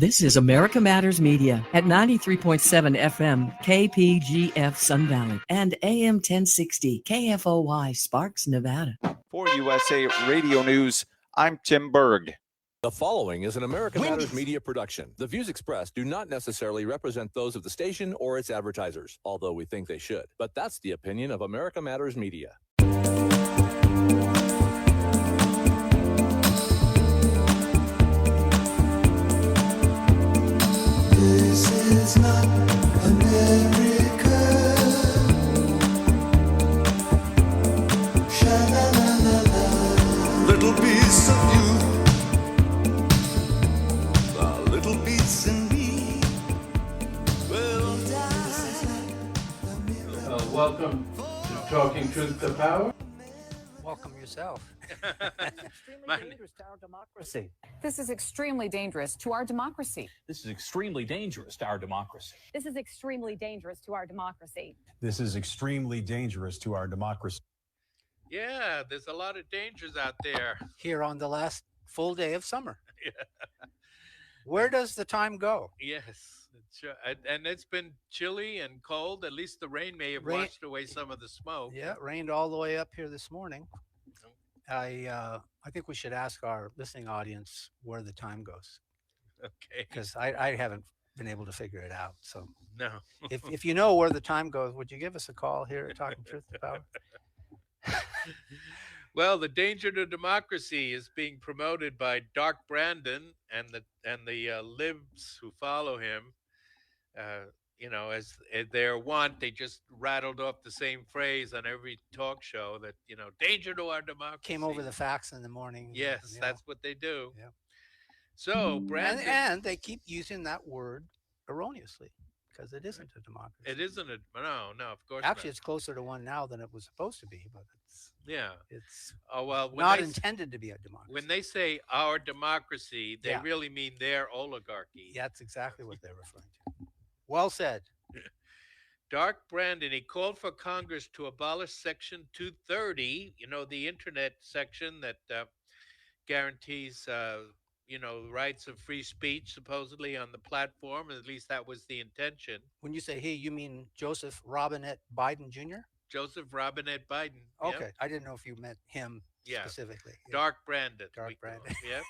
This is America Matters Media at 93.7 FM KPGF Sun Valley and AM 1060 KFOY Sparks, Nevada. For USA Radio News, I'm Tim Berg. The following is an America Matters Media production. The views expressed do not necessarily represent those of the station or its advertisers, although we think they should. But that's the opinion of America Matters Media. This is not America. Sha-la-la-la-la. Little piece of you, a little piece in me. Well, welcome to Talking Truth to Power. Welcome yourself. Extremely dangerous to our democracy. This is extremely dangerous to our democracy. This is extremely dangerous to our democracy. This is extremely dangerous to our democracy. This is extremely dangerous to our democracy. Yeah, there's a lot of dangers out there. Here on the last full day of summer. Where does the time go? Yes, and it's been chilly and cold. At least the rain may have washed away some of the smoke. Yeah, it rained all the way up here this morning. I think we should ask our listening audience where the time goes. Okay. Because I haven't been able to figure it out. So no. if you know where the time goes, would you give us a call here at Talking Truth to Power? Well, the danger to democracy is being promoted by Dark Brandon and the libs who follow him. As their want, they just rattled off the same phrase on every talk show that, danger to our democracy. Came over the facts in the morning. Yes, that's what they do. Yeah. So, Brandon. And they keep using that word erroneously because it isn't a democracy. It isn't no, of course Actually, not. it's closer to one now than it was supposed to be, but it's not intended to be a democracy. When they say our democracy, they really mean their oligarchy. Yeah, that's exactly what they're referring to. Well said. Dark Brandon, he called for Congress to abolish Section 230, the internet section that guarantees, rights of free speech, supposedly on the platform. At least that was the intention. When you say he, you mean Joseph Robinette Biden Jr.? Joseph Robinette Biden. Okay. Yep. I didn't know if you meant him specifically. Dark Brandon. Dark Brandon. Yep.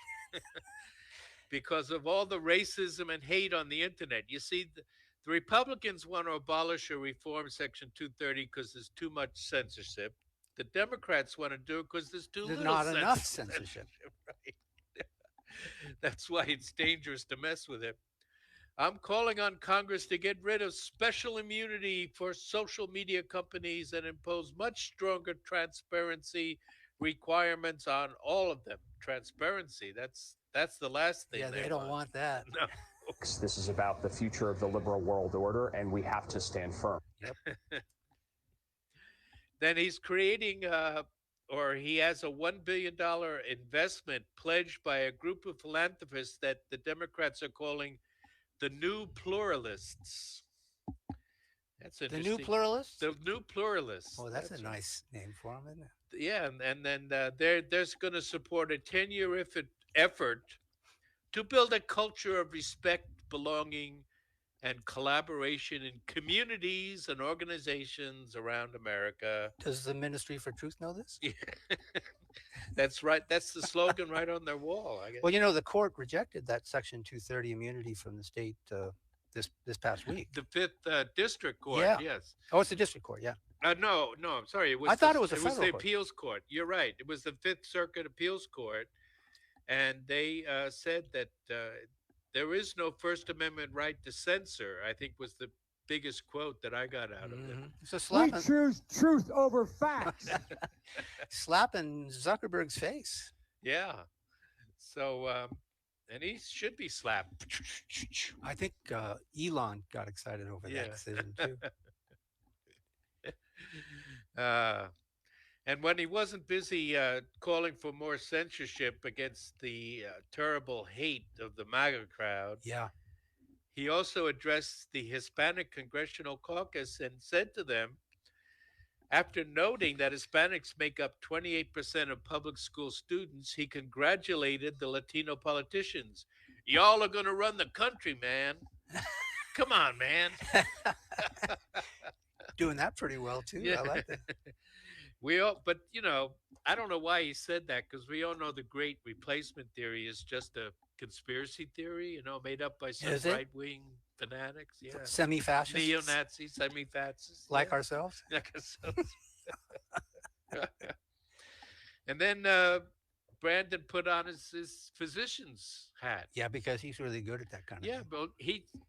Because of all the racism and hate on the internet. You see, the Republicans want to abolish or reform Section 230 because there's too much censorship. The Democrats want to do it because there's not enough censorship. Right? That's why it's dangerous to mess with it. I'm calling on Congress to get rid of special immunity for social media companies and impose much stronger transparency requirements on all of them. Transparency, that's the last thing. Yeah, they don't want that. No. This is about the future of the liberal world order, and we have to stand firm. Yep. Then he's creating, he has a $1 billion investment pledged by a group of philanthropists that the Democrats are calling the New Pluralists. That's interesting. The New Pluralists? The New Pluralists. Oh, that's a nice name for them, isn't it? Yeah, and then they're going to support a 10-year effort to build a culture of respect, belonging, and collaboration in communities and organizations around America. Does the Ministry for Truth know this? Yeah. That's right. That's the slogan right on their wall, I guess. Well, the court rejected that Section 230 immunity from the state this past week. The Fifth District Court, yes. Oh, it's the District Court, yeah. No, I'm sorry. I thought it was it was the appeals court. You're right. It was the Fifth Circuit Appeals Court. And they said that there is no First Amendment right to censor, I think was the biggest quote that I got out of it. It's a slap. We choose truth over facts. Slap in Zuckerberg's face. Yeah. So, and he should be slapped. I think Elon got excited over that decision, too. And when he wasn't busy calling for more censorship against the terrible hate of the MAGA crowd, he also addressed the Hispanic Congressional Caucus and said to them, after noting that Hispanics make up 28% of public school students, he congratulated the Latino politicians. Y'all are going to run the country, man. Come on, man. Doing that pretty well, too. Yeah. I like that. But, I don't know why he said that, because we all know the great replacement theory is just a conspiracy theory, made up by some Is it? right-wing fanatics. Yeah. Semi-fascists? Neo-Nazis, semi-fascists. Like ourselves? Like ourselves. And then Brandon put on his physician's hat. Yeah, because he's really good at that kind of thing. Yeah, but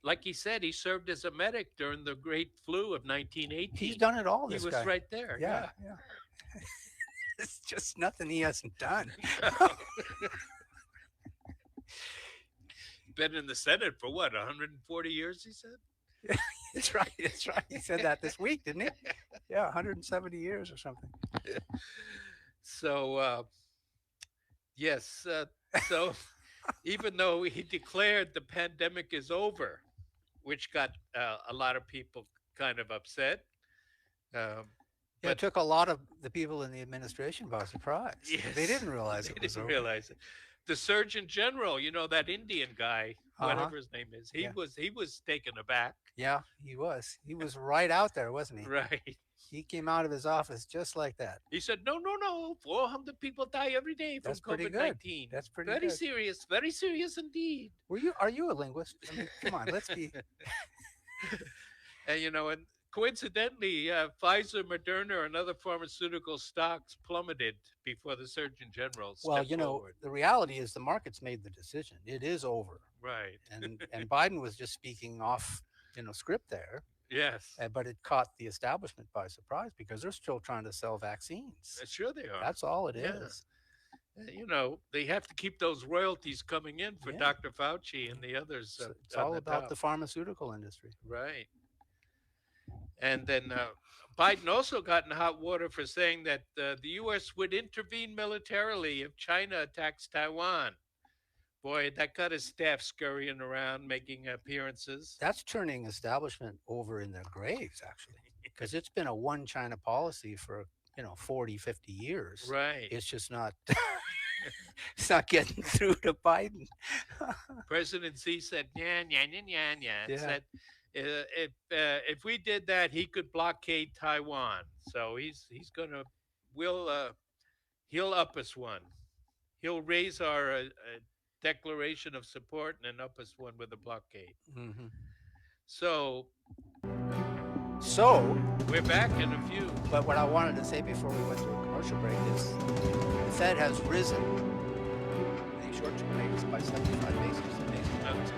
like he said, he served as a medic during the Great Flu of 1918. He's done it all, this He was guy. right there. Yeah. It's just nothing he hasn't done. Been in the Senate for what, 140 years, he said? That's right. That's right. He said that this week, didn't he? Yeah, 170 years or something. So, yes. So even though he declared the pandemic is over, which got a lot of people kind of upset. It took a lot of the people in the administration by surprise. Yes, They didn't realize they it was didn't over. realize it. The Surgeon General, that Indian guy, whatever his name is, he was taken aback. Yeah, he was. He was right out there, wasn't he? Right. He came out of his office just like that. He said, no, 400 people die every day from That's pretty good. COVID-19. That's pretty very good. very serious indeed. Are you a linguist? I mean, come on, let's be. And and coincidentally, Pfizer, Moderna, and other pharmaceutical stocks plummeted before the Surgeon General Well, stepped forward. the reality is the market's made the decision. It is over. Right. And Biden was just speaking off, script there. Yes. But it caught the establishment by surprise because they're still trying to sell vaccines. Sure they are. That's all it Yeah. is. They have to keep those royalties coming in for Dr. Fauci and the others. It's all about the pharmaceutical industry. Right. And then Biden also got in hot water for saying that the U.S. would intervene militarily if China attacks Taiwan. Boy, that got his staff scurrying around, making appearances. That's turning establishment over in their graves, actually, because it's been a one China policy for 40, 50 years. Right. It's just not. It's not getting through to Biden. President Xi said, yeah. Yeah. Said if we did that, he could blockade Taiwan. So he's gonna he'll up us one. He'll raise our declaration of support and then up us one with a blockade. Mm-hmm. So we're back in a few. But what I wanted to say before we went to a commercial break is the Fed has risen the short-term rates by 75 basis points.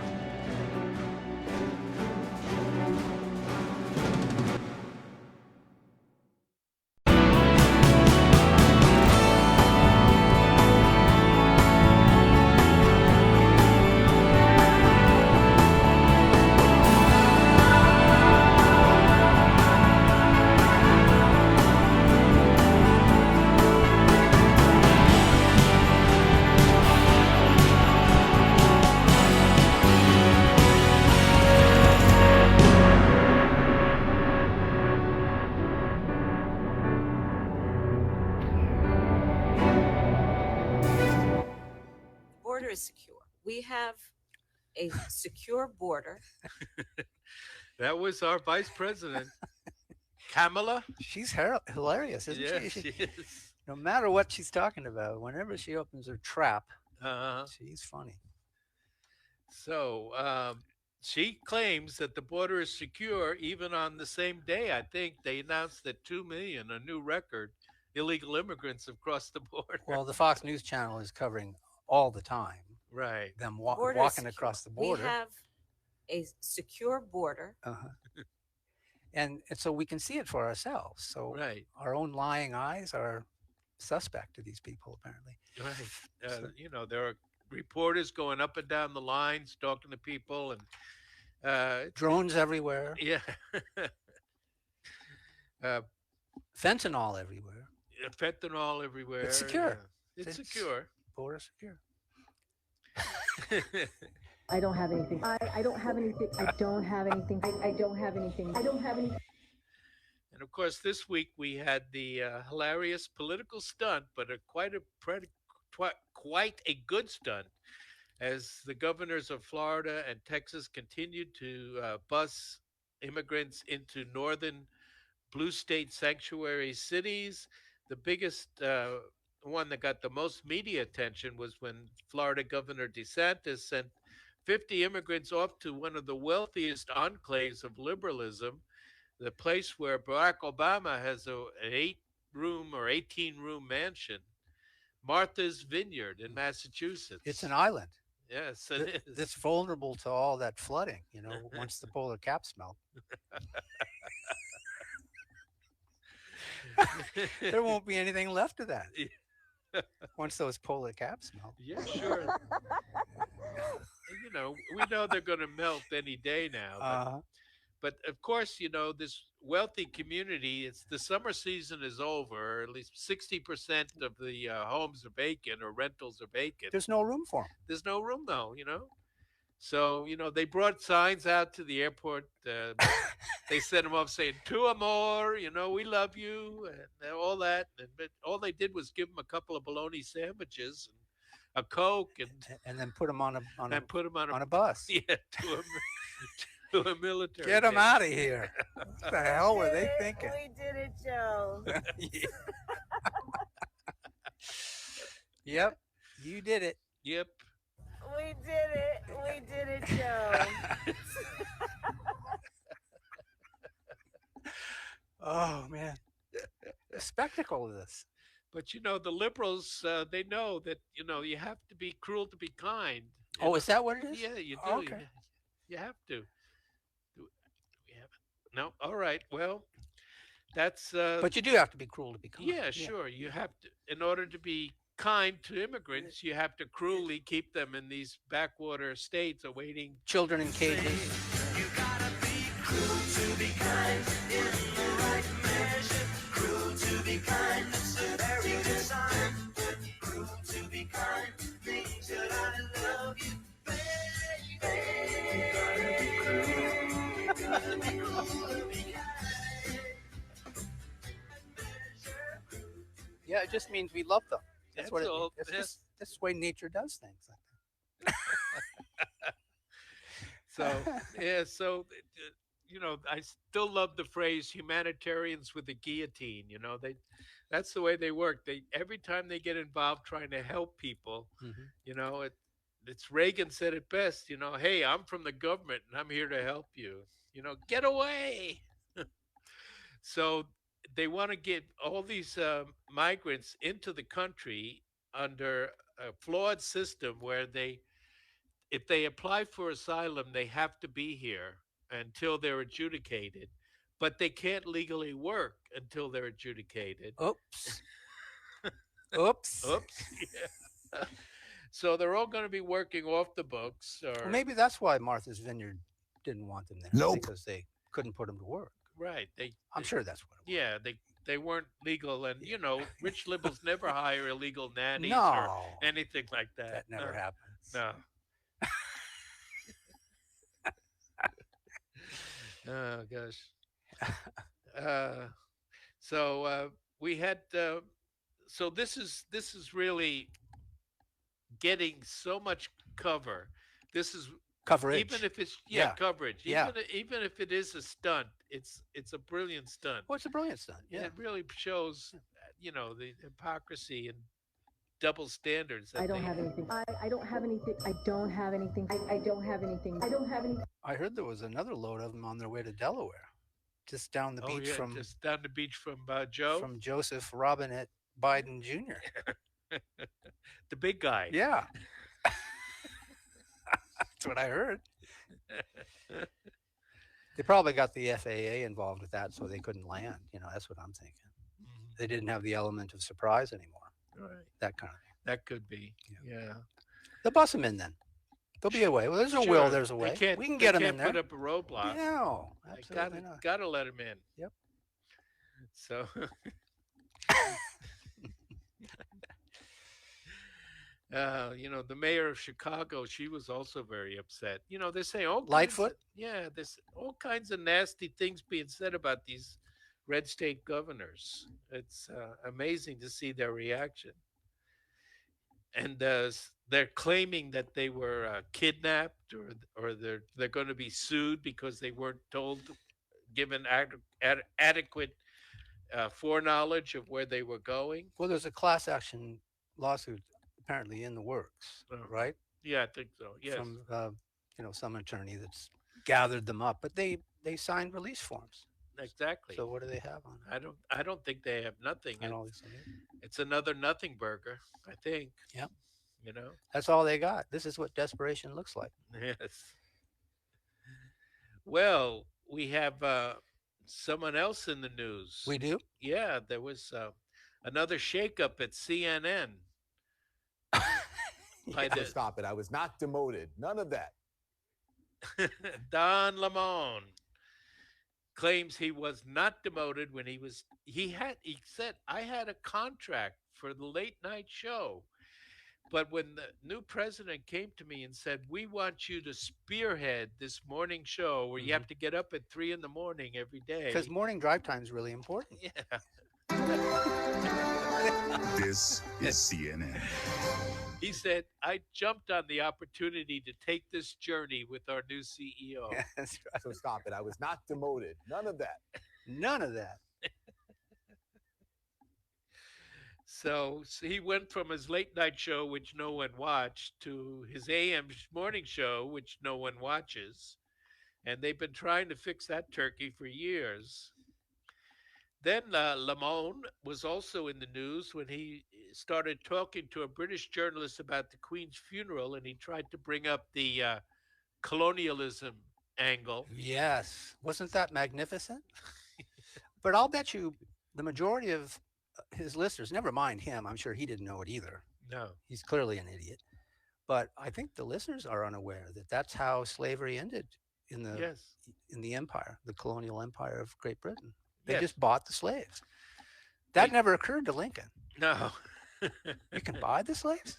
Is secure. We have a secure border. That was our vice president, Kamala. She's hilarious, isn't yes, she? She is. No matter what she's talking about, whenever she opens her trap, she's funny. So she claims that the border is secure even on the same day. I think they announced that 2 million, a new record, illegal immigrants have crossed the border. Well, the Fox News Channel is covering all the time. Right. Them Border walking secure. across the border. We have a secure border. And so we can see it for ourselves. So our own lying eyes are suspect to these people, apparently. Right. There are reporters going up and down the lines, talking to people, and drones everywhere. Yeah. Fentanyl everywhere. Fentanyl everywhere. It's secure. Yeah. It's secure. Border secure. I don't have anything. I don't have anything. I don't have anything. I don't have anything. I don't have anything. And of course, this week we had the hilarious political stunt, but quite a good stunt, as the governors of Florida and Texas continued to bus immigrants into northern blue state sanctuary cities. The biggest one that got the most media attention was when Florida Governor DeSantis sent 50 immigrants off to one of the wealthiest enclaves of liberalism, the place where Barack Obama has an 8-room or 18-room mansion, Martha's Vineyard in Massachusetts. It's an island. Yes, it is. It's vulnerable to all that flooding, once the polar caps melt. There won't be anything left of that once those polar caps melt. Yeah, sure. We know they're going to melt any day now. But of course, this wealthy community, the summer season is over. At least 60% of the homes are vacant or rentals are vacant. There's no room for them. There's no room, though, So, they brought signs out to the airport. They sent them up saying, 2 or more, we love you, and all that. But all they did was give them a couple of bologna sandwiches and a Coke. And then put them on a bus. Yeah, to a military. Get them out of here. What the hell were they thinking? We did it, Joe. Yep, you did it. Yep. We did it. We did it, Joe. Oh, man. The spectacle of this. But, the liberals, they know that, you have to be cruel to be kind. Oh, is that what it is? Yeah, you do. Okay. You have to. We haven't. No. All right. Well, that's. But you do have to be cruel to be kind. Yeah, sure. You have to. In order to be kind to immigrants, you have to cruelly keep them in these backwater states awaiting children in cages. You gotta be cruel to be kind in the right measure. Cruel to be kind, it's a very good sign. Cruel to be kind means that I love you, baby. You gotta be cruel. You gotta be cruel to be kind. Yeah, it just means we love them. That's what it all. means. That's the way nature does things like that. So I still love the phrase humanitarians with a guillotine. That's the way they work. Every time they get involved trying to help people, it's Reagan said it best. Hey, I'm from the government and I'm here to help you. Get away. So they want to get all these migrants into the country under a flawed system where if they apply for asylum, they have to be here until they're adjudicated, but they can't legally work until they're adjudicated. Oops. Oops. Oops. Yeah. So they're all going to be working off the books. Or maybe that's why Martha's Vineyard didn't want them there. Nope. Because they couldn't put them to work. Right. I'm sure that's what it was. Yeah, they weren't legal, and rich liberals never hire illegal nannies No. or anything like that. That never happens. No. Oh gosh. So we had. So this is really getting so much cover. This is coverage. Even if it's coverage. Yeah. Even if it is a stunt, it's a brilliant stunt. Well, it's a brilliant stunt. Yeah. It really shows, the hypocrisy and double standards. I don't have anything. I don't have anything. I don't have anything. I don't have anything. I don't have anything. I heard there was another load of them on their way to Delaware, just down the beach from Joe, from Joseph Robinette Biden Jr. The big guy. Yeah. That's what I heard. They probably got the FAA involved with that, so they couldn't land. That's what I'm thinking. Mm-hmm. They didn't have the element of surprise anymore. Right. That kind of thing. That could be. Yeah. They'll bus them in then. There'll be a way. Well, there's no will. There's a way. We can get them in there. Put up a roadblock. No, absolutely not. Gotta let them in. Yep. So. The mayor of Chicago, she was also very upset. They're saying Lightfoot. There's all kinds of nasty things being said about these red state governors. It's amazing to see their reaction. And they're claiming that they were kidnapped, or they're going to be sued because they weren't given adequate foreknowledge of where they were going. Well, there's a class action lawsuit apparently in the works, right? Yeah, I think so. Yes. From some attorney that's gathered them up, but they signed release forms. Exactly. So what do they have on it? I don't think they have nothing. I don't think so either. It's another nothing burger, I think. Yep. That's all they got. This is what desperation looks like. Yes. Well, we have someone else in the news. We do? Yeah, there was another shakeup at CNN. Stop it. I was not demoted. None of that. Don Lemon claims he was not demoted when he said, I had a contract for the late night show. But when the new president came to me and said, we want you to spearhead this morning show where you have to get up at 3 a.m. every day. Because morning drive time is really important. Yeah. This is CNN. He said, I jumped on the opportunity to take this journey with our new CEO. Yeah, that's right. So stop it. I was not demoted. None of that. None of that. So he went from his late night show, which no one watched, to his AM morning show, which no one watches. And they've been trying to fix that turkey for years. Then Lemon was also in the news when he started talking to a British journalist about the Queen's funeral, and he tried to bring up the colonialism angle. Yes. Wasn't that magnificent? But I'll bet you the majority of his listeners, never mind him, I'm sure he didn't know it either. No. He's clearly an idiot. But I think the listeners are unaware that that's how slavery ended in the empire, the colonial empire of Great Britain. They just bought the slaves. That never occurred to Lincoln. No. You can buy the slaves?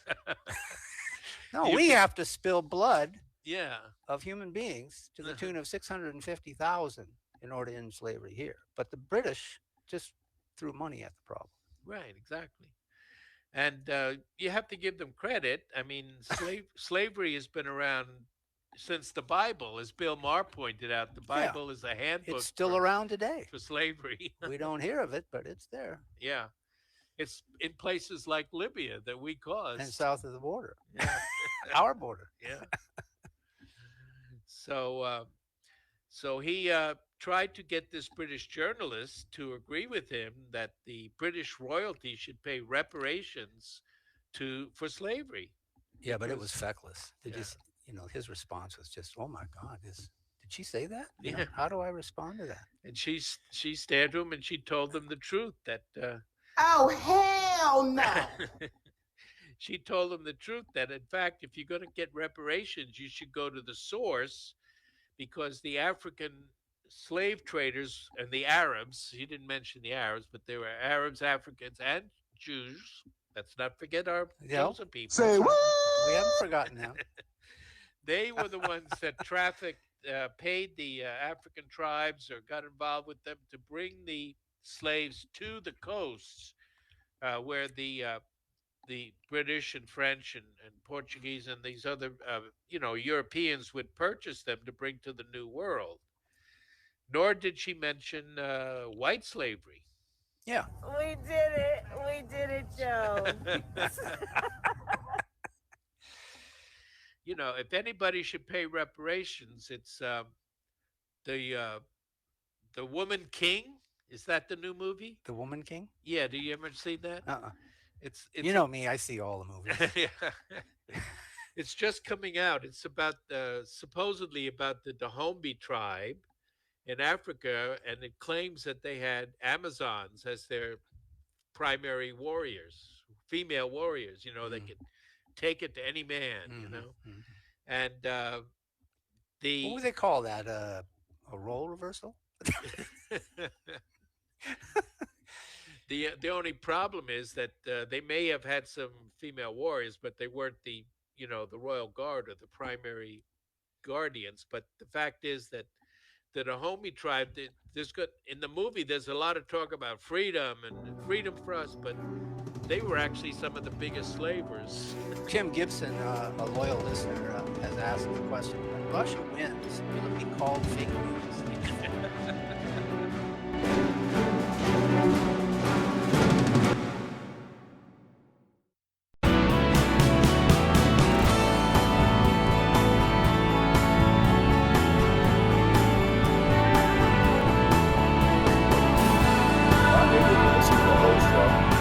No, we have to spill blood of human beings to the tune of 650,000 in order to end slavery here. But the British just threw money at the problem. Right, exactly. And you have to give them credit. I mean, slavery has been around since the Bible, as Bill Maher pointed out. The Bible is a handbook. It's still around today. For slavery. We don't hear of it, but it's there. Yeah. It's in places like Libya that we caused. And south of the border. Yeah. Our border. Yeah. So he tried to get this British journalist to agree with him that the British royalty should pay reparations for slavery. Yeah, but it was feckless. His response was just, "Oh my God, did she say that? Yeah. How do I respond to that?" And she stared to him and she told him the truth that. Oh hell no! She told him the truth that, in fact, if you're going to get reparations, you should go to the source, because the African slave traders and the Arabs, he didn't mention the Arabs, but there were Arabs, Africans, and Jews. Let's not forget our chosen people. Say what? We haven't forgotten them. They were the ones that paid the African tribes or got involved with them to bring the slaves to the coasts where the British and French and Portuguese and these other, Europeans would purchase them to bring to the New World. Nor did she mention white slavery. Yeah. We did it, Joe. If anybody should pay reparations, it's the Woman King. Is that the new movie? The Woman King? Yeah. Do you ever see that? It's you know me, I see all the movies. Yeah. It's just coming out. It's about supposedly about the Dahomey tribe in Africa, and it claims that they had Amazons as their primary warriors, female warriors. They could take it to any man. And what would they call that? A role reversal? The only problem is that they may have had some female warriors, but they weren't the royal guard or the primary guardians. But the fact is that the Dahomey tribe, in the movie, there's a lot of talk about freedom and freedom for us, but they were actually some of the biggest slavers. Jim Gibson, a loyal listener, has asked the question: when Russia wins, will it be called fake news?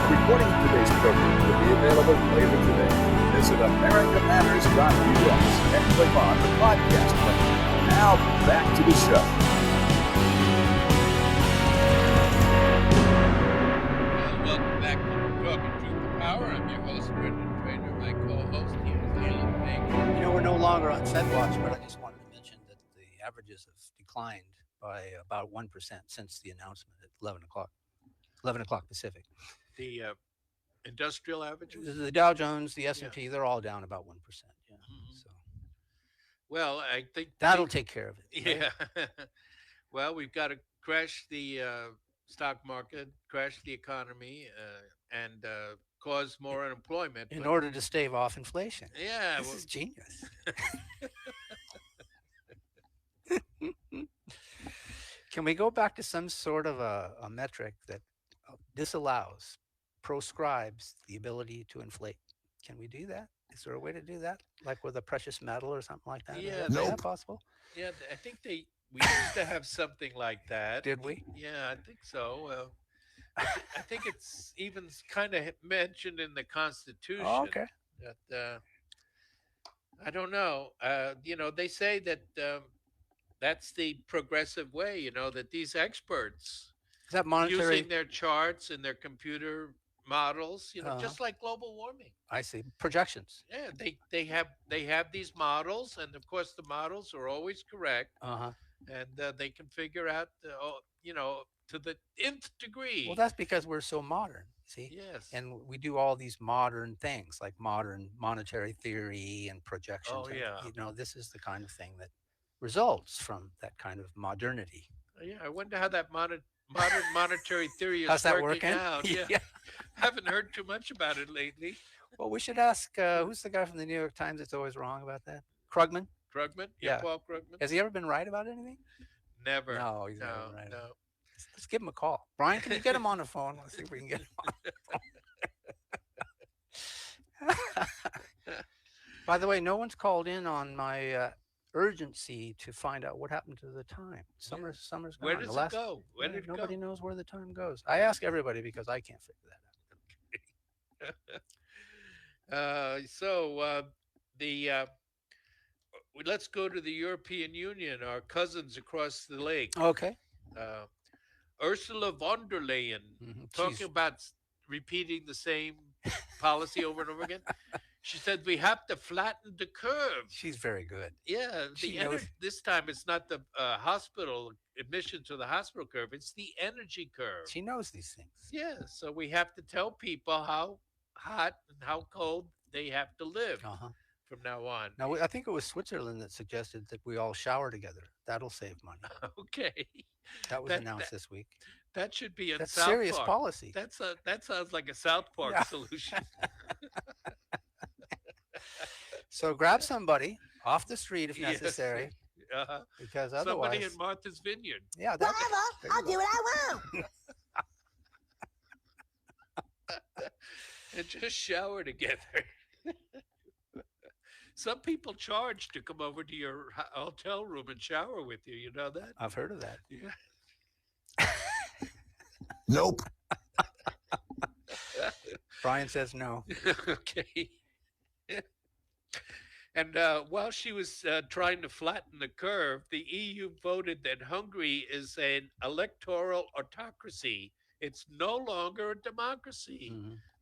Recording of today's program will be available later today. Visit americamatters.us and click on the podcast link. Now back to the show. Welcome back to Talking Truth to Power. I'm your host, Brendan Trainor. My co-host here is Leland Faegre. You know, we're no longer on FedWatch, but I just wanted to mention that the averages have declined by about 1% since the announcement at 11 o'clock Pacific. The industrial averages? The Dow Jones, the S&P, they're all down about 1%. Yeah. So, well, I think that'll take care of it. Yeah. Well, we've got to crash the stock market, crash the economy, and cause more unemployment. In order to stave off inflation. Yeah. This is genius. Can we go back to some sort of a metric that disallows, proscribes the ability to inflate? Can we do that? Is there a way to do that, like with a precious metal or something like that? Yeah, Is that possible? Yeah, I think we used to have something like that. Did we? Yeah, I think so. I think it's even kind of mentioned in the Constitution. Oh, okay. That I don't know. You know, they say that that's the progressive way. You know, that these experts Is that monetary? using their charts and their computer models, you know, just like global warming. I see. Projections. Yeah, they have these models, and of course the models are always correct, and they can figure out, you know, to the nth degree. Well, that's because we're so modern. See. Yes. And we do all these modern things like modern monetary theory and projections. Oh, and, yeah. you know, this is the kind of thing that results from that kind of modernity. Yeah, I wonder how that modern monetary theory is How's that working working? out. Yeah. Haven't heard too much about it lately. Well, we should ask, who's the guy from the New York Times that's always wrong about that? Krugman? Krugman? Yeah, Paul Krugman. Has he ever been right about anything? Never. No, he's never been right. No. Let's give him a call. Brian, can you get him on the phone? Let's see if we can get him on the phone. By the way, no one's called in on my urgency to find out what happened to the time. Summer's gone. Where does it go? Where did it go? Nobody knows where the time goes. I ask everybody because I can't figure that out. Let's go to the European Union, our cousins across the lake. Okay. Ursula von der Leyen, talking about repeating the same policy over and over again. She said we have to flatten the curve. She's very good. Yeah, this time it's not the hospital admission to the hospital curve; it's the energy curve. She knows these things. Yeah, so we have to tell people how hot and how cold they have to live from now on. Now, I think it was Switzerland that suggested that we all shower together. That'll save money. Okay. That was announced this week. That should be in That's South serious Park. policy. That sounds like a South Park solution. So grab somebody off the street if necessary. Because otherwise, somebody in Martha's Vineyard. Yeah, Whatever. I'll do what I want. And just shower together. Some people charge to come over to your hotel room and shower with you. You know that? I've heard of that. Yeah. Nope. Brian says no. Okay. And while she was trying to flatten the curve, the EU voted that Hungary is an electoral autocracy. It's no longer a democracy.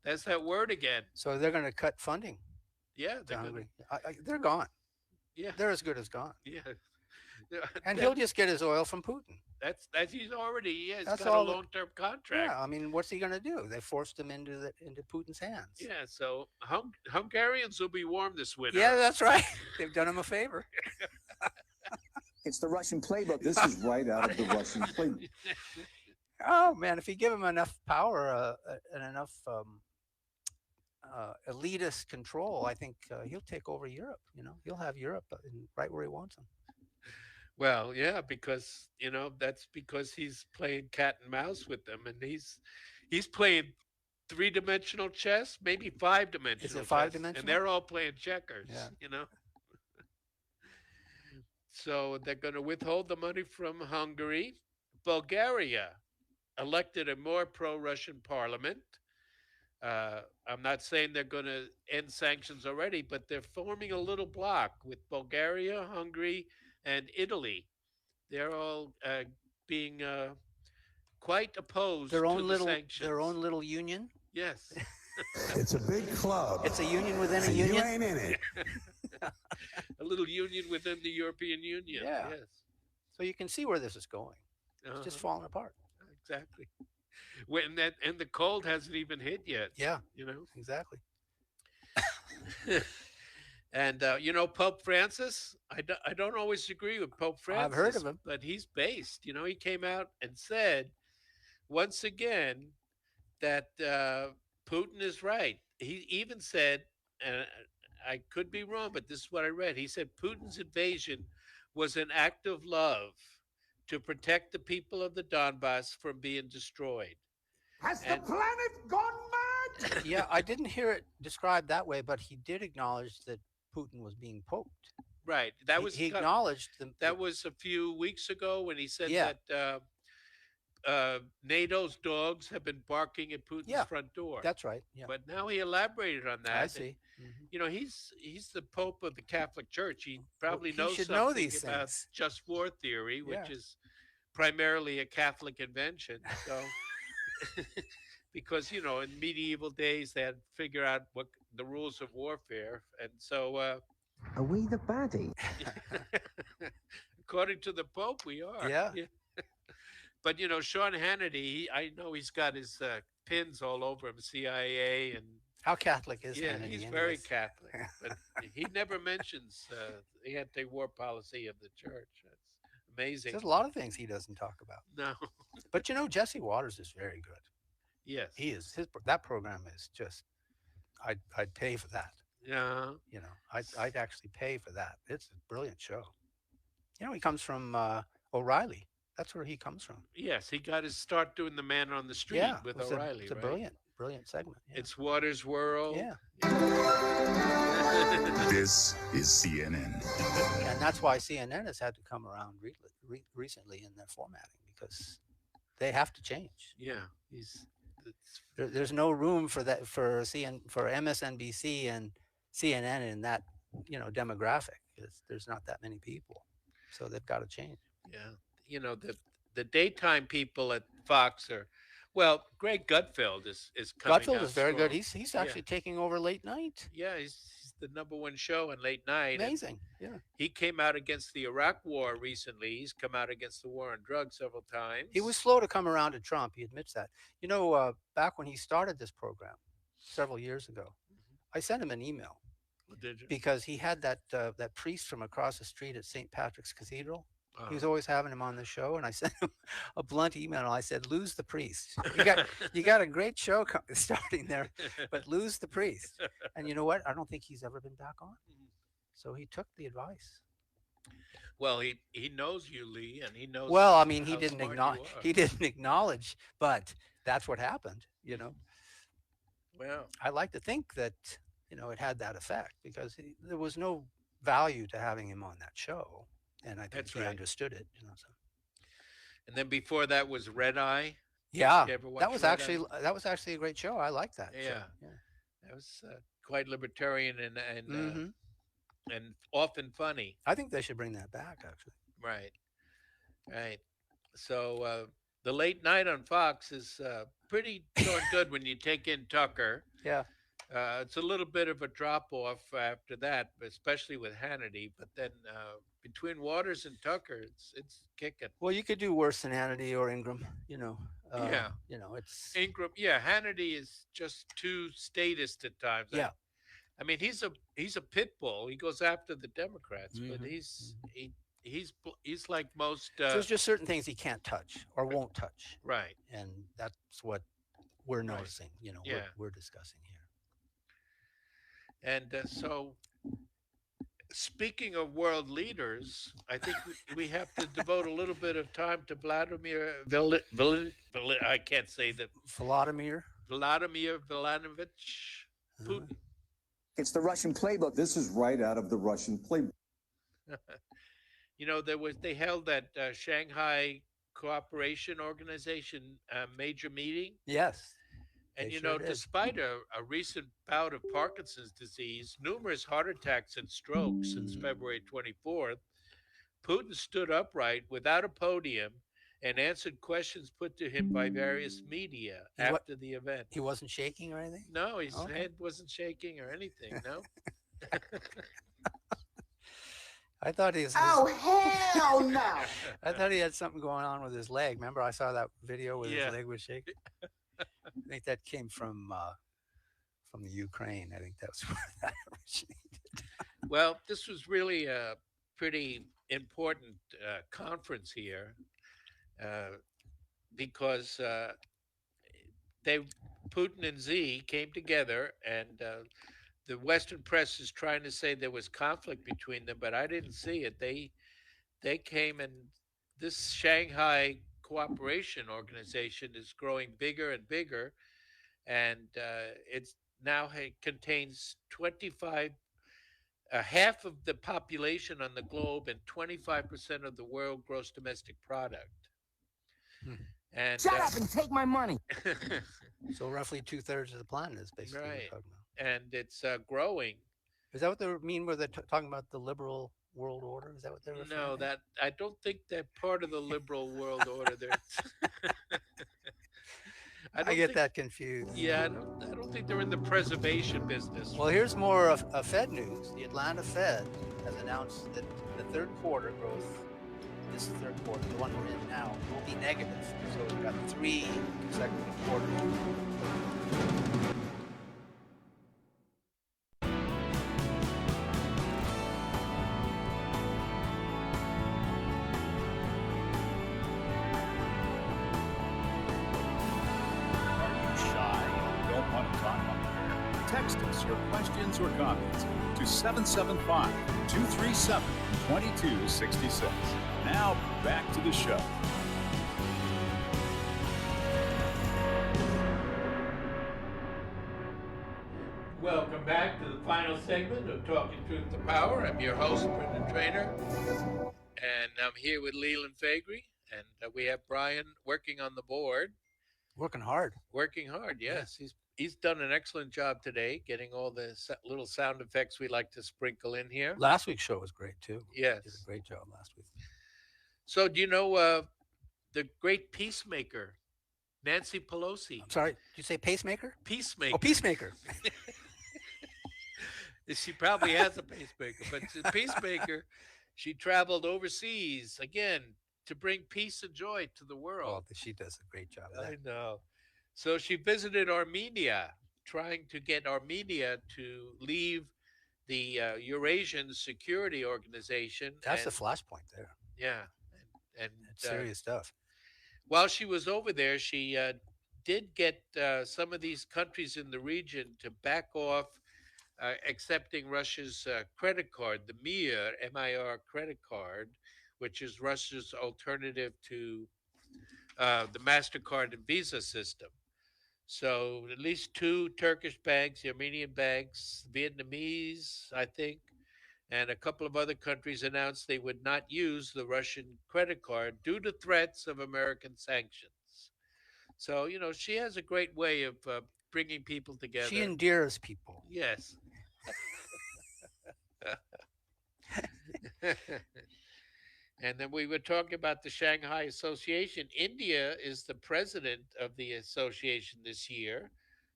That's that word again. So they're going to cut funding. Yeah, to Hungary. They're gone. Yeah, they're as good as gone. Yeah, and he'll just get his oil from Putin. That's he's already he's That's got all a long-term contract. Yeah, I mean, what's he going to do? They forced him into Putin's hands. Yeah, so Hungarians will be warm this winter. Yeah, that's right. They've done him a favor. It's the Russian playbook. This is right out of the Russian playbook. Oh man, if you give him enough power and enough elitist control, I think he'll take over Europe. He'll have Europe right where he wants them. Well, yeah, because that's because he's playing cat and mouse with them, and he's playing 3-dimensional chess, maybe 5-dimensional. Is it chess, 5-dimensional? And they're all playing checkers. Yeah. So they're going to withhold the money from Hungary. Bulgaria elected a more pro-Russian parliament. I'm not saying they're going to end sanctions already, but they're forming a little bloc with Bulgaria, Hungary, and Italy. They're all being quite opposed Their to own the little sanctions. their own little union. Yes. It's a big club. It's a union within a and union. You ain't in it. A little union within the European Union. Yeah. Yes. So you can see where this is going. It's just falling apart. Exactly. And the cold hasn't even hit yet. Yeah. Exactly. And Pope Francis, I don't always agree with Pope Francis. I've heard of him, but he's based. He came out and said once again that Putin is right. He even said, and I could be wrong, but this is what I read. He said Putin's invasion was an act of love to protect the people of the Donbass from being destroyed. Has the planet gone mad? Yeah, I didn't hear it described that way, but he did acknowledge that Putin was being poked. Right. That was he acknowledged that was a few weeks ago when he said Yeah. that NATO's dogs have been barking at Putin's front door. That's right. Yeah. But now he elaborated on that. I see. He's the Pope of the Catholic Church. He probably he knows should something know these about things. just war theory, which Yeah. is primarily a Catholic invention. So, because in medieval days they had to figure out what the rules of warfare, and so Are we the baddie? according to the Pope, we are. Yeah. But Sean Hannity, I know he's got his pins all over him, CIA and. How Catholic is Yeah, Hannity he's anyways? very Catholic, but he never mentions the anti-war policy of the church. That's amazing. There's a lot of things he doesn't talk about. No. But Jesse Waters is very good. Yes. He is. That program is just. I'd pay for that. Yeah. I'd actually pay for that. It's a brilliant show. He comes from O'Reilly. That's where he comes from. Yes, he got his start doing the Man on the Street with O'Reilly. It's a right? brilliant segment. Yeah. It's Waters' World. Yeah. This is CNN. And that's why CNN has had to come around recently in their formatting, because they have to change. Yeah. There's no room for that for MSNBC and CNN in that demographic. There's not that many people, so they've got to change. Yeah. The daytime people at Fox are. Well, Greg Gutfeld is coming. Gutfeld is very strong. good. He's actually taking over late night. Yeah, he's the #1 show in late night. Amazing. Yeah. He came out against the Iraq War recently. He's come out against the war on drugs several times. He was slow to come around to Trump. He admits that. Back when he started this program several years ago, I sent him an email. Did you? Because he had that priest from across the street at St. Patrick's Cathedral. He was always having him on the show, and I sent him a blunt email. And I said, "Lose the priest. You got a great show starting there, but lose the priest." And you know what? I don't think he's ever been back on. So he took the advice. Well, he knows you, Lee, and he knows. Well, I mean, he how didn't smart acknowledge. you are. He didn't acknowledge, but that's what happened. Well, I like to think that it had that effect, because there was no value to having him on that show. And I think That's he right. understood it. So. And then before that was Red Eye. Yeah, You ever watch that was Red actually a great show. I like that. Yeah. show. Yeah. That was quite libertarian and Mhm. and often funny. I think they should bring that back. Actually. Right. So the late night on Fox is pretty darn good when you take in Tucker. Yeah. It's a little bit of a drop off after that, especially with Hannity. But then between Waters and Tucker, it's kicking. Well, you could do worse than Hannity or Ingram. Yeah. It's Ingram. Yeah, Hannity is just too statist at times. Yeah. I mean, he's a pit bull. He goes after the Democrats, but Mhm. he's like most. so there's just certain things he can't touch or won't touch. Right. And that's what we're noticing. Yeah. We're discussing here. And so, speaking of world leaders, I think we have to devote a little bit of time to Vladimir I can't say that. Vladimir Vladimirovich Putin. It's the Russian playbook. This is right out of the Russian playbook. You know, they held that Shanghai Cooperation Organization major meeting. Yes. And, they you sure know, did. despite a recent bout of Parkinson's disease, numerous heart attacks and strokes since February 24th, Putin stood upright without a podium and answered questions put to him by various media after the event. He wasn't shaking or anything? No, his head wasn't shaking or anything, no. I thought he was. Oh, hell no! I thought he had something going on with his leg. Remember, I saw that video where his leg was shaking. I think that came from the Ukraine. I think that's where that originated. Well, this was really a pretty important conference here because Putin and Xi came together, and the Western press is trying to say there was conflict between them, but I didn't see it. They came, and this Shanghai Cooperation Organization is growing bigger and bigger, and it's now contains 25, half of the population on the globe and 25% of the world gross domestic product. And shut up and take my money. So roughly 2/3 of the planet is basically what we're talking about. And it's growing. Is that what they mean where they're talking about the liberal world order? Is that what they're referring No, to? that I don't think they're part of the liberal world order. I get that confused. Yeah, I don't think they're in the preservation business. Well, here's more of Fed news. The Atlanta Fed has announced that the third quarter growth, this third quarter, the one we're in now, will be negative. So we've got 3 consecutive quarters. Text us your questions or comments to 775-237-2266. Now, back to the show. Welcome back to the final segment of Talking Truth to Power. I'm your host, Brendan Trainor, and I'm here with Leland Faegre, and we have Brian working on the board. Working hard. Working hard, yes. Yeah. He's done an excellent job today, getting all the little sound effects we like to sprinkle in here. Last week's show was great, too. Yes. Did a great job last week. So do you know the great peacemaker, Nancy Pelosi? I'm sorry, did you say pacemaker? Peacemaker. Oh, peacemaker. She probably has a pacemaker, but the peacemaker, she traveled overseas, again, to bring peace and joy to the world. Oh, she does a great job of that. I know. So she visited Armenia, trying to get Armenia to leave the Eurasian Security Organization. That's the flashpoint there. Yeah. And serious stuff. While she was over there, she did get some of these countries in the region to back off accepting Russia's credit card, the MIR, M-I-R credit card, which is Russia's alternative to the MasterCard and Visa system. So at least 2 Turkish banks, the Armenian banks, Vietnamese, I think, and a couple of other countries announced they would not use the Russian credit card due to threats of American sanctions. So, you know, she has a great way of bringing people together. She endears people. Yes. And then we were talking about the Shanghai Association. India is the president of the association this year.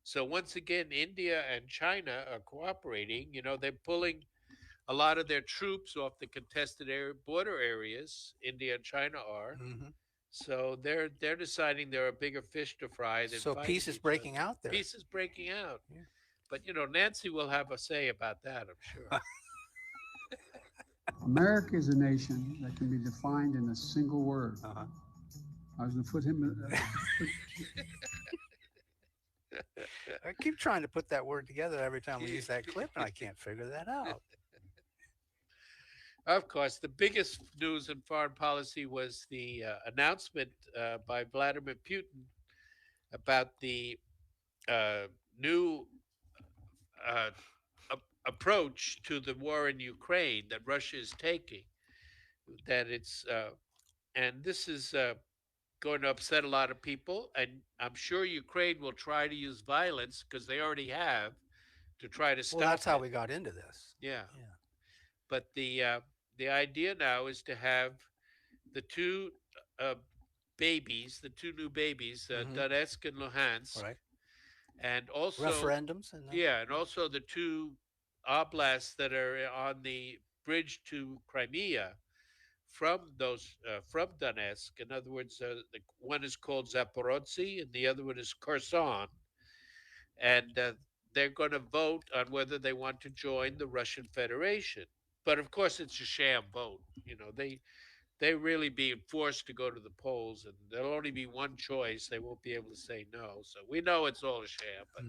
So once again, India and China are cooperating. You know, they're pulling a lot of their troops off the contested border areas. India and China are. Mm-hmm. So they're deciding they're a bigger fish to fry than so peace is breaking out there. Peace is breaking out. Yeah. But, you know, Nancy will have a say about that, I'm sure. America is a nation that can be defined in a single word. Uh-huh. I was going to put him I keep trying to put that word together every time we use that clip, and I can't figure that out. Of course, the biggest news in foreign policy was the announcement by Vladimir Putin about the new approach to the war in Ukraine that Russia is taking. That it's and this is going to upset a lot of people, and I'm sure Ukraine will try to use violence because they already have to try to stop. Well, that's how it. we got into this. Yeah. But the idea now is to have the two babies, the two new babies, Donetsk and Luhansk, Right. and also Referendums. And and also the two oblasts that are on the bridge to Crimea from those from Donetsk. In other words, the one is called Zaporozhye and the other one is Kherson, and they're going to vote on whether they want to join the Russian Federation. But of course, it's a sham vote. You know, they really being forced to go to the polls, and there'll only be one choice. They won't be able to say no. So we know it's all a sham, but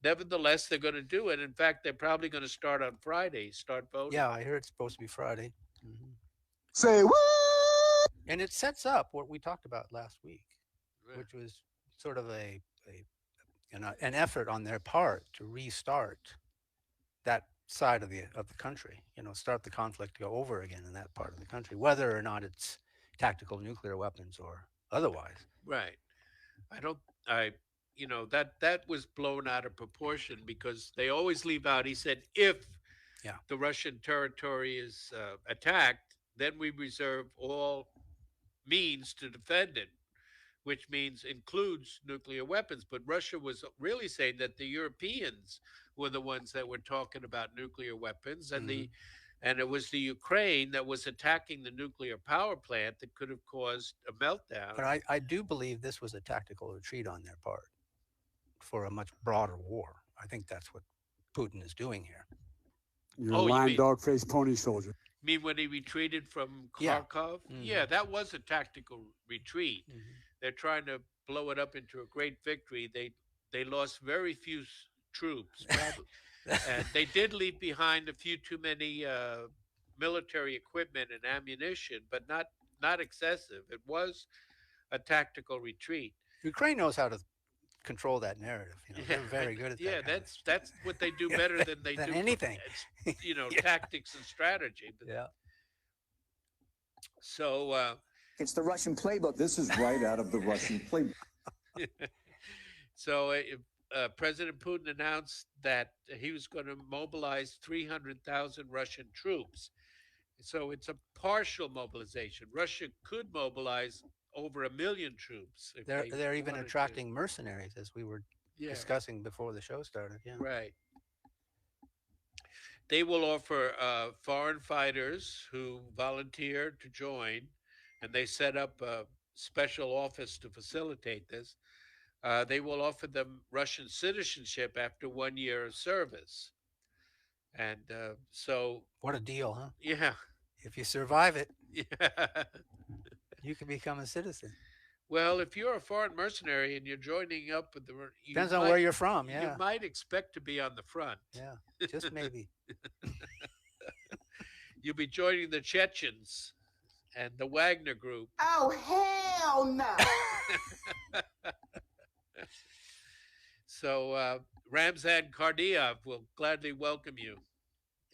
nevertheless, they're going to do it. In fact, they're probably going to start on Friday, start voting. Yeah, I hear it's supposed to be Friday. Say what? And it sets up what we talked about last week, which was sort of an effort on their part to restart that side of the country, start the conflict to go over again in that part of the country, whether or not it's tactical nuclear weapons or otherwise. Right. That was blown out of proportion because they always leave out, he said, if the Russian territory is attacked, then we reserve all means to defend it, which includes nuclear weapons. But Russia was really saying that the Europeans were the ones that were talking about nuclear weapons, and it was the Ukraine that was attacking the nuclear power plant that could have caused a meltdown. But I do believe this was a tactical retreat on their part for a much broader war. I think that's what Putin is doing here. You're a lying dog-faced pony soldier. You mean when he retreated from Kharkov? Yeah, that was a tactical retreat. They're trying to blow it up into a great victory. They lost very few troops, and they did leave behind a few too many military equipment and ammunition, but not excessive. It was a tactical retreat. Ukraine knows how to control that narrative. They're very good at that. Yeah, that's what they do better than they do anything. Tactics and strategy. But, So it's the Russian playbook. This is right out of the Russian playbook. So President Putin announced that he was going to mobilize 300,000 Russian troops. So it's a partial mobilization. Russia could mobilize over 1 million troops. They're even attracting mercenaries, as we were discussing before the show started. Yeah. Right. They will offer foreign fighters who volunteer to join, and they set up a special office to facilitate this. They will offer them Russian citizenship after 1 year of service. And so... What a deal, huh? Yeah. If you survive it, yeah. You can become a citizen. Well, if you're a foreign mercenary and you're joining up with the... Depends on where you're from, yeah. You might expect to be on the front. Yeah, just maybe. You'll be joining the Chechens and the Wagner Group. Oh, hell no! So Ramzan Kadyrov will gladly welcome you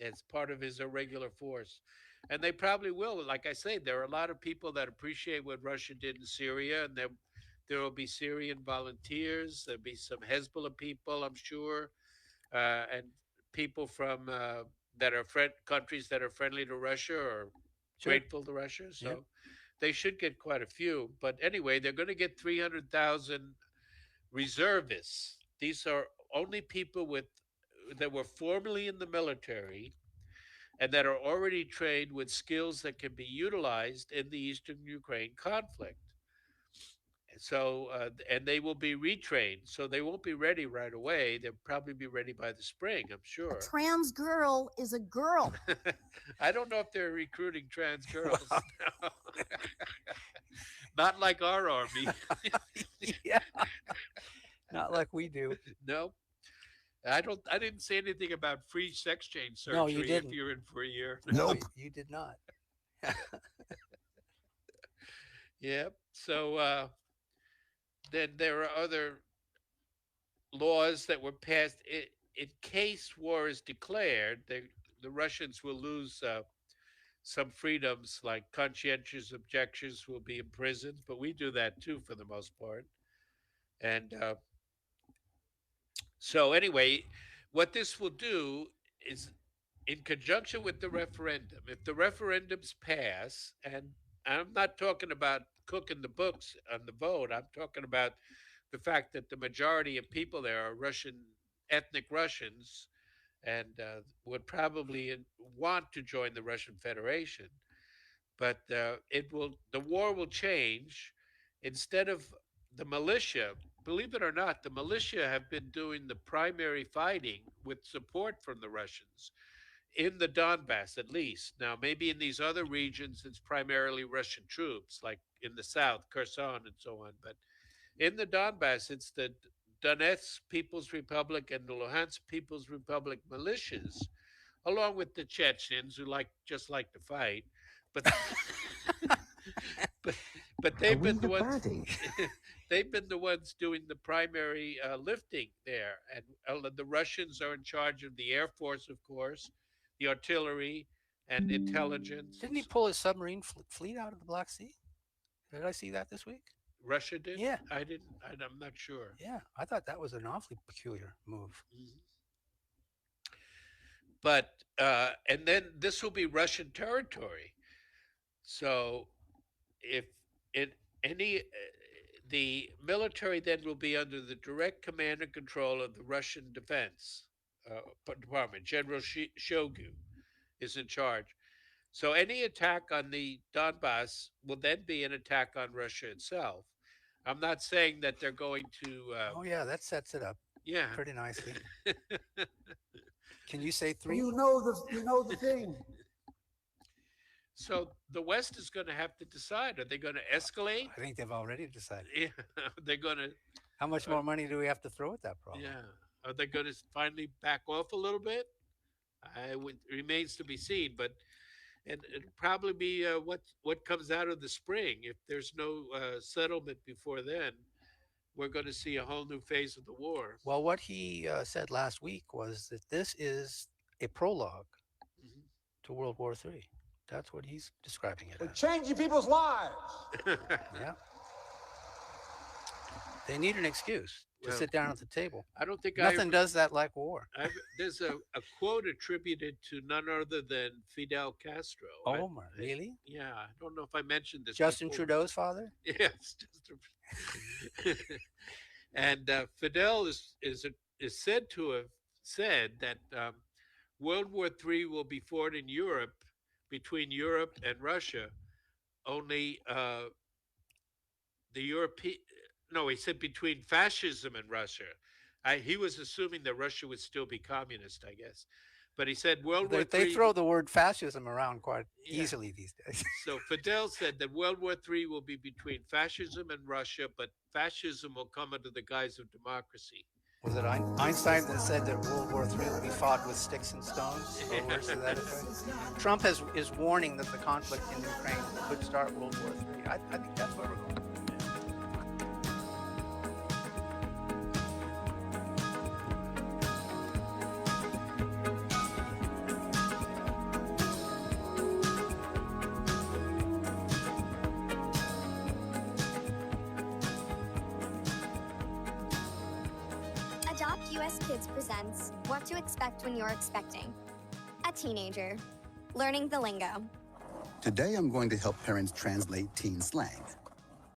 as part of his irregular force. And they probably will. Like I say, there are a lot of people that appreciate what Russia did in Syria, and there will be Syrian volunteers. There'll be some Hezbollah people, I'm sure, and people from that are countries that are friendly to Russia or grateful to Russia. So they should get quite a few. But anyway, they're going to get 300,000 reservists. These are only people that were formerly in the military and that are already trained with skills that can be utilized in the Eastern Ukraine conflict. So, and they will be retrained, so they won't be ready right away. They'll probably be ready by the spring, I'm sure. A trans girl is a girl. I don't know if they're recruiting trans girls. No. Not like our army. Yeah. Not like we do. No. I didn't say anything about free sex change surgery No, you didn't. if you're in for a year. No, you did not. Yep. So then there are other laws that were passed. In case war is declared, the Russians will lose some freedoms, like conscientious objections will be imprisoned, but we do that too for the most part. And so anyway, what this will do is, in conjunction with the referendum, if the referendums pass, and I'm not talking about cooking the books on the vote, I'm talking about the fact that the majority of people there are ethnic Russians, and would probably want to join the Russian Federation. But the war will change. Instead of the militia, believe it or not, the militia have been doing the primary fighting with support from the Russians in the Donbass, at least. Now, maybe in these other regions, it's primarily Russian troops, like in the south, Kherson and so on. But in the Donbass, it's the Donetsk People's Republic and the Luhansk People's Republic militias, along with the Chechens who just like to fight. But but they've been the ones they've been the ones doing the primary lifting there, and the Russians are in charge of the Air Force, of course, the artillery and intelligence. Didn't he pull his submarine fleet out of the Black Sea? Did I see that this week? Russia did? Yeah. I didn't. I'm not sure. Yeah, I thought that was an awfully peculiar move. Mm-hmm. But and then this will be Russian territory. So if the military then will be under the direct command and control of the Russian Defense Department. General Shoigu is in charge. So any attack on the Donbass will then be an attack on Russia itself. I'm not saying that they're going to. Oh yeah, that sets it up. Yeah, pretty nicely. Can you say 3? You know the thing. So the West is going to have to decide: are they going to escalate? I think they've already decided. Yeah, they're going to. How much more money do we have to throw at that problem? Yeah, are they going to finally back off a little bit? It remains to be seen, but. And it'll probably be what comes out of the spring. If there's no settlement before then, we're going to see a whole new phase of the war. Well, what he said last week was that this is a prologue to World War III. That's what he's describing it as. Changing people's lives. Yeah. They need an excuse to sit down at the table. I don't think nothing does that like war. There's a quote attributed to none other than Fidel Castro. Oh, really? Yeah, I don't know if I mentioned this. Justin before. Trudeau's father? Yes. And Fidel is said to have said that World War III will be fought in Europe, between Europe and Russia. Only the European. No, he said between fascism and Russia. He was assuming that Russia would still be communist, I guess. But he said World War III... They throw the word fascism around quite easily these days. So Fidel said that World War III will be between fascism and Russia, but fascism will come under the guise of democracy. Was it Einstein that said that World War III will be fought with sticks and stones? Or words to that effect? Trump is warning that the conflict in Ukraine could start World War III. I think that's where we're going. Adopt US Kids presents What to Expect When You're Expecting. A teenager. Learning the lingo. Today, I'm going to help parents translate teen slang.